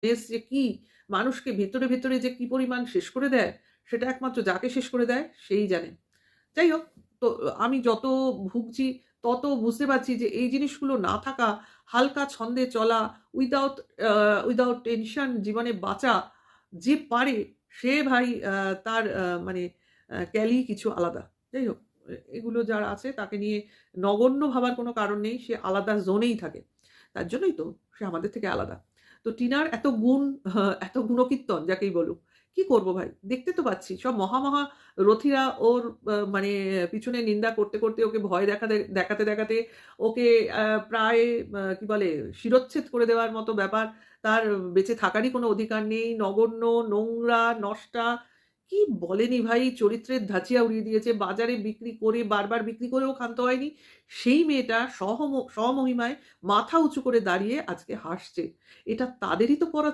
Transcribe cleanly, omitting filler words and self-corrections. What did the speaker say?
দেশ যে কি মানুষকে ভেতরে, ভেতরে যে কি পরিমাণ শেষ করে দেয়, সেটা একমাত্র যাকে শেষ করে দেয় সেই জানে। যাই হোক, তো আমি যত ভুগছি তত বুঝতে পারছি যে এই জিনিসগুলো না থাকা, হালকা ছন্দে চলা, উইথআউট উইথআউট টেনশন জীবনে বাঁচা যে পারে সে ভাই তার মানে ক্যালি কিছু আলাদা। যাই হোক, এগুলো যার আছে তাকে নিয়ে নগণ্য ভাবার কোনো কারণ নেই। সে আলাদা জোনেই থাকে। তার জন্যই তো সে আমাদের থেকে আলাদা। তো টিনার এত গুণ, এত গুণকীর্তন যাকেই বলুক। কি করব ভাই? দেখতে তো পাচ্ছি সব মহা, মহা রথীরা ওর মানে পিছনে নিন্দা করতে, করতে ওকে ভয় দেখাতে, দেখাতে ওকে প্রায় কি বলে শিরচ্ছেদ করে দেওয়ার মতো ব্যাপার। তার বেঁচে থাকারই কোনো অধিকার নেই। নগণ্য, নোংরা, নষ্টা কি বলেনি ভাই, চরিত্রের ধাঁচিয়া উড়িয়ে দিয়েছে। বাজারে বিক্রি করে বারবার বিক্রি করেও ক্ষান্ত হয়নি। সেই মেয়েটা স্বমহিমায় মাথা উঁচু করে দাঁড়িয়ে আজকে হাসছে। এটা তাদেরই তো পরাজয়।